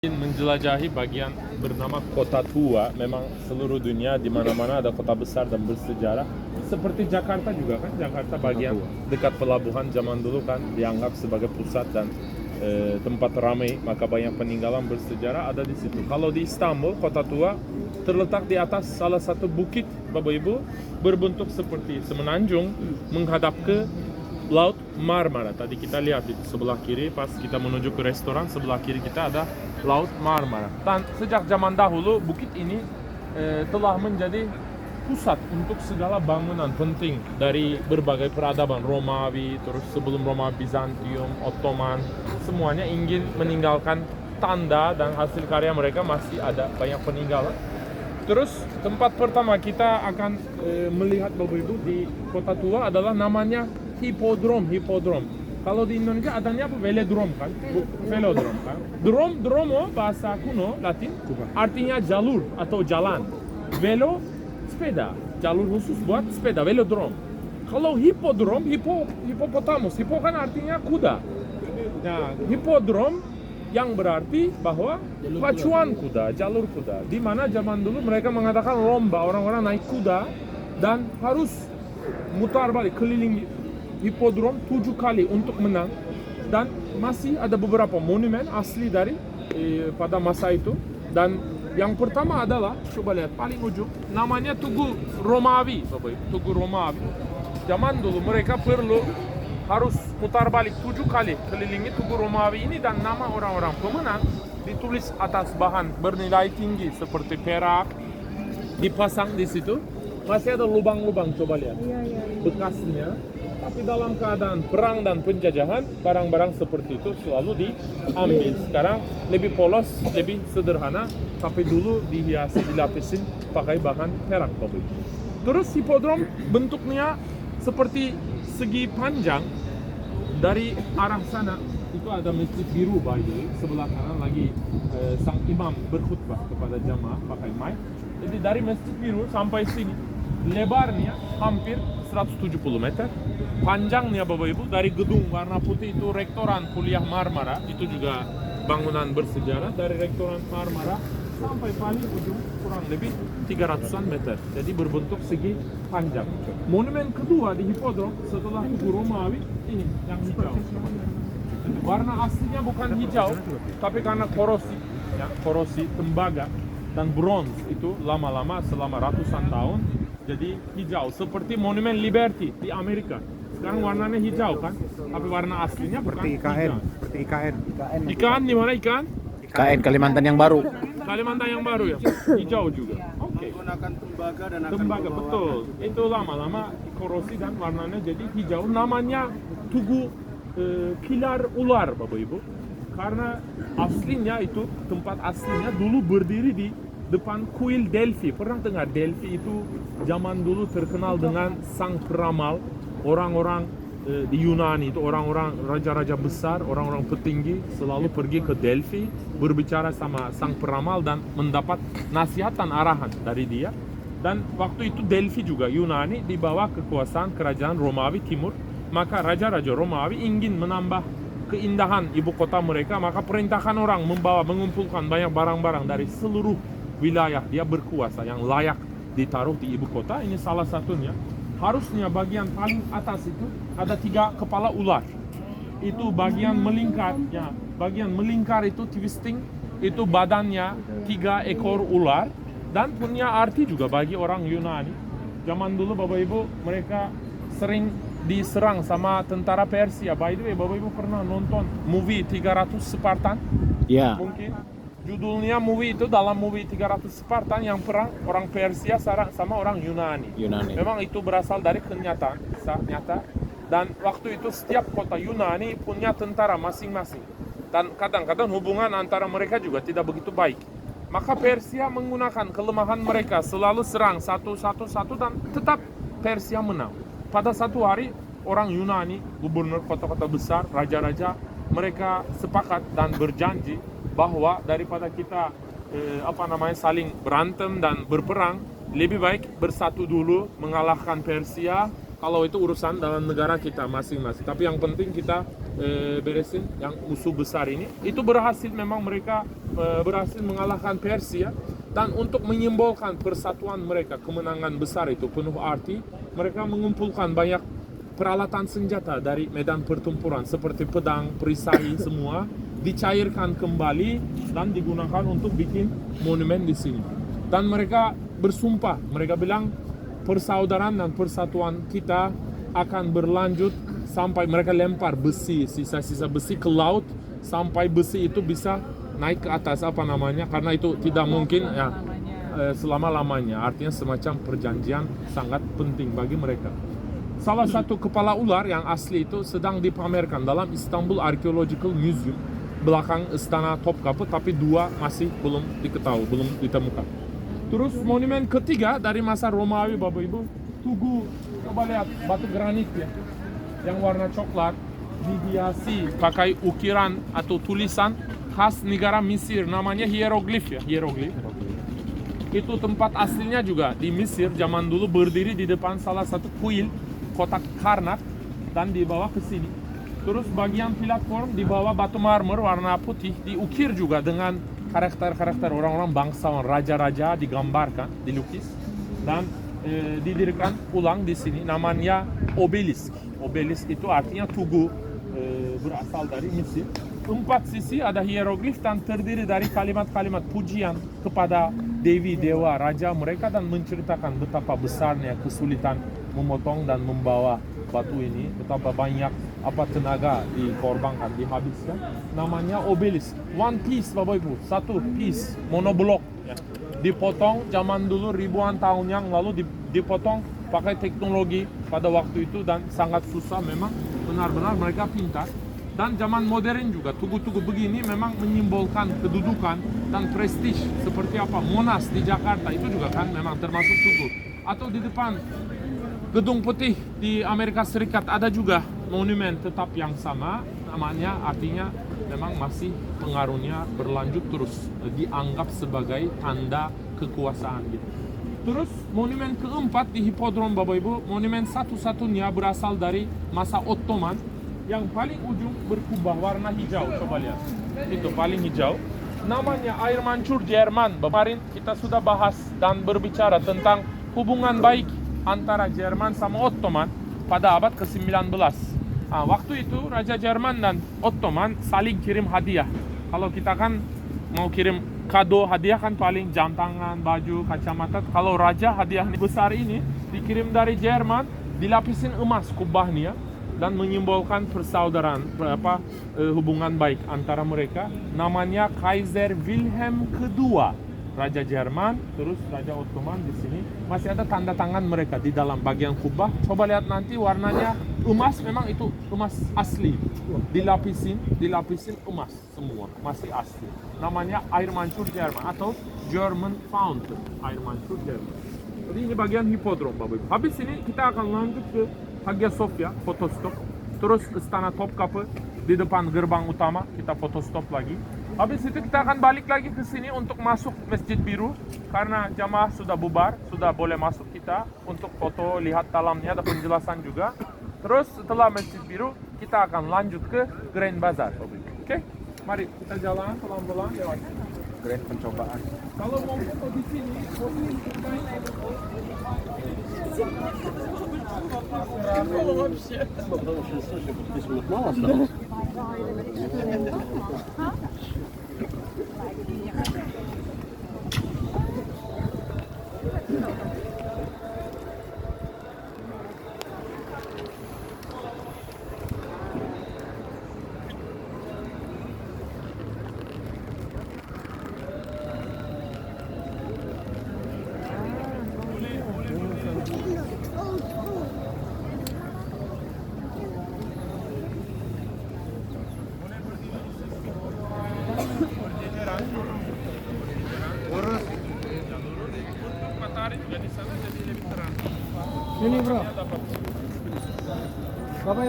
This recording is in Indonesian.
Menjelajahi bagian bernama Kota Tua. Memang seluruh dunia di mana-mana ada kota besar dan bersejarah. Seperti Jakarta juga kan, Jakarta bagian dekat pelabuhan zaman dulu kan dianggap sebagai pusat dan tempat ramai, maka banyak peninggalan bersejarah ada di situ. Kalau di Istanbul, Kota Tua terletak di atas salah satu bukit, Bapak Ibu, berbentuk seperti semenanjung menghadap ke Laut Marmara. Tadi kita lihat di sebelah kiri, pas kita menuju ke restoran, sebelah kiri kita ada Laut Marmara. Dan sejak zaman dahulu bukit ini telah menjadi pusat untuk segala bangunan penting dari berbagai peradaban Romawi, terus sebelum Romawi, Bizantium, Ottoman, semuanya ingin meninggalkan tanda dan hasil karya mereka masih ada banyak peninggalan. Terus tempat pertama kita akan melihat Bapak Ibu di Kota Tua adalah namanya Hipodrom. Kalau di Indonesia adanya apa? Velodrom kan? Velodrom kan? Dromo bahasa kuno Latin artinya jalur atau jalan. Velo sepeda, jalur khusus buat sepeda, velodrom. Kalau hipodrom, hipopotamus, hipo kan artinya kuda. Nah, hipodrom yang berarti bahwa pacuan kuda, jalur kuda. Di mana zaman dulu mereka mengadakan lomba, orang-orang naik kuda dan harus mutar balik keliling hipodrom 7 kali untuk menang. Dan masih ada beberapa monumen asli dari pada masa itu. Dan yang pertama adalah, coba lihat paling ujung, namanya Tugu Romawi, Tugu Romawi. Zaman dulu mereka harus mutar balik 7 kali kelilingi Tugu Romawi ini, dan nama orang-orang pemenang ditulis atas bahan bernilai tinggi seperti perak, dipasang di situ. Masih ada lubang-lubang, coba lihat bekasnya. Tapi dalam keadaan perang dan penjajahan, barang-barang seperti itu selalu diambil. Sekarang lebih polos, lebih sederhana, tapi dulu dihiasi, dilapisin pakai bahan perak. Terus hipodrom bentuknya seperti segi panjang. Dari arah sana itu ada masjid biru, by the way. Sebelah kanan lagi sang imam berkhutbah kepada jamaah pakai mic. Jadi dari masjid biru sampai sini lebarnya hampir 170 meter. Panjangnya Bapak Ibu dari gedung warna putih itu Rektoran Kuliah Marmara, itu juga bangunan bersejarah. Dari Rektoran Marmara sampai paling ujung kurang lebih 300-an meter. Jadi berbentuk segi panjang. Monumen kedua di hipodrom setelah Tugu Romawi ini yang hijau. Warna aslinya bukan hijau, tapi karena korosi tembaga dan bronze itu lama-lama selama ratusan tahun jadi hijau, seperti monumen Liberty di Amerika. Sekarang warnanya hijau kan, tapi warna aslinya bukan hijau. Seperti IKN. Ikan di mana ikan? IKN Kalimantan yang baru. Kalimantan yang baru ya, hijau juga. Oke. Menggunakan tembaga dan akan Tembaga betul. Itu lama-lama korosi dan warnanya jadi hijau. Namanya Tugu Pilar Ular, Bapak Ibu. Karena aslinya itu, tempat aslinya dulu berdiri di depan kuil Delphi. Pernah dengar Delphi itu zaman dulu terkenal dengan sang peramal. Orang-orang di Yunani itu, orang-orang raja-raja besar, orang-orang petinggi selalu pergi ke Delphi berbicara sama sang peramal dan mendapat nasihat dan arahan dari dia. Dan waktu itu Delphi juga Yunani di bawah kekuasaan kerajaan Romawi Timur. Maka raja-raja Romawi ingin menambah keindahan ibu kota mereka, maka perintahkan orang mengumpulkan banyak barang-barang dari seluruh wilayah dia berkuasa yang layak ditaruh di ibu kota. Ini salah satunya. Harusnya bagian paling atas itu ada 3 kepala ular. Itu bagian melingkar, ya. Bagian melingkar itu twisting, itu badannya 3 ekor ular dan punya arti juga bagi orang Yunani. Zaman dulu Bapak Ibu mereka sering diserang sama tentara Persia. By the way, Bapak Ibu pernah nonton movie 300 Spartan? Ya. Mungkin judulnya movie itu, dalam movie 300 Spartan yang perang orang Persia sama orang Yunani. Memang itu berasal dari kenyataan, kisah nyata. Dan waktu itu setiap kota Yunani punya tentara masing-masing. Dan kadang-kadang hubungan antara mereka juga tidak begitu baik. Maka Persia menggunakan kelemahan mereka, selalu serang satu-satu dan tetap Persia menang. Pada satu hari orang Yunani, gubernur kota-kota besar, raja-raja, mereka sepakat dan berjanji bahwa daripada kita saling berantem dan berperang, lebih baik bersatu dulu mengalahkan Persia kalau itu urusan dalam negara kita masing-masing. Tapi yang penting kita beresin yang musuh besar ini. Itu berhasil, memang mereka berhasil mengalahkan Persia. Dan untuk menyimbolkan persatuan mereka, kemenangan besar itu penuh arti, mereka mengumpulkan banyak peralatan senjata dari medan pertempuran seperti pedang, perisai, semua dicairkan kembali dan digunakan untuk bikin monumen di sini. Dan mereka bersumpah, mereka bilang persaudaraan dan persatuan kita akan berlanjut sampai mereka lempar besi, sisa-sisa besi ke laut sampai besi itu bisa naik ke atas, apa namanya, karena itu tidak mungkin ya selama-lamanya. Artinya semacam perjanjian sangat penting bagi mereka. Salah satu kepala ular yang asli itu sedang dipamerkan dalam Istanbul Archaeological Museum belakang Istana Topkapı, tapi dua masih belum diketahui, belum ditemukan. Terus monumen ketiga dari masa Romawi, Bapak Ibu, Tugu. Coba lihat batu granit ya, yang warna coklat dihiasi pakai ukiran atau tulisan khas negara Mesir, namanya hieroglif ya, hieroglif. Itu tempat aslinya juga di Mesir zaman dulu, berdiri di depan salah satu kuil kotak Karnak dan dibawa ke sini. Terus bagian platform di bawah batu marmer warna putih diukir juga dengan karakter-karakter orang-orang bangsawan, raja-raja digambarkan, dilukis dan didirikan ulang di sini, namanya obelisk. Obelisk itu artinya tugu, berasal dari Mesir. 4 sisi ada hieroglif dan terdiri dari kalimat-kalimat pujian kepada dewi, dewa, raja mereka dan menceritakan betapa besarnya kesulitan memotong dan membawa batu ini, betapa banyak tenaga dikorbankan, dihabiskan. Namanya obelisk. One piece, Bapak Ibu, satu piece, monoblok ya. Dipotong zaman dulu ribuan tahun yang lalu, dipotong pakai teknologi pada waktu itu dan sangat susah, memang benar-benar mereka pintar. Dan zaman modern juga tugu-tugu begini memang menyimbolkan kedudukan dan prestis, seperti apa Monas di Jakarta itu juga kan memang termasuk tugu. Atau di depan Gedung Putih di Amerika Serikat ada juga monumen tetap yang sama, namanya artinya memang masih pengaruhnya berlanjut terus, dianggap sebagai tanda kekuasaan gitu. Terus monumen keempat di Hipodrom, Bapak Ibu, monumen satu-satunya berasal dari masa Ottoman. Yang paling ujung berkubah warna hijau, coba lihat. Itu paling hijau. Namanya air mancur Jerman. Kemarin kita sudah bahas dan berbicara tentang hubungan baik antara Jerman sama Ottoman pada abad ke-19. Waktu itu Raja Jerman dan Ottoman saling kirim hadiah. Kalau kita kan mau kirim kado, hadiah kan paling jam tangan, baju, kacamata. Kalau raja hadiah besar ini dikirim dari Jerman, dilapisin emas kubahnya dan menyimbolkan persaudaraan, hubungan baik antara mereka. Namanya Kaiser Wilhelm II, Raja Jerman, terus Raja Ottoman. Di sini masih ada tanda tangan mereka di dalam bagian kubah. Coba lihat nanti warnanya emas, memang itu emas asli. Dilapisin emas semua, masih asli. Namanya air mancur Jerman atau German Fountain, air mancur Jerman. Jadi ini bagian hipodrom, Bapak Ibu. Habis ini kita akan lanjut ke Hagia Sophia, fotostop. Terus Istana Topkapı di depan gerbang utama, kita fotostop lagi. Habis itu kita akan balik lagi ke sini untuk masuk Masjid Biru, karena jamaah sudah bubar, sudah boleh masuk kita untuk foto, lihat dalamnya, ada penjelasan juga. Terus setelah Masjid Biru kita akan lanjut ke Grand Bazaar. Oke? Mari kita jalan pelan-pelan lewat Grand pencobaan. Kalau mau foto di sini, Вообще. Потому что слушай, подписывают мало осталось. matahari juga di sana jadi lebih terang. Ini bro, Bapak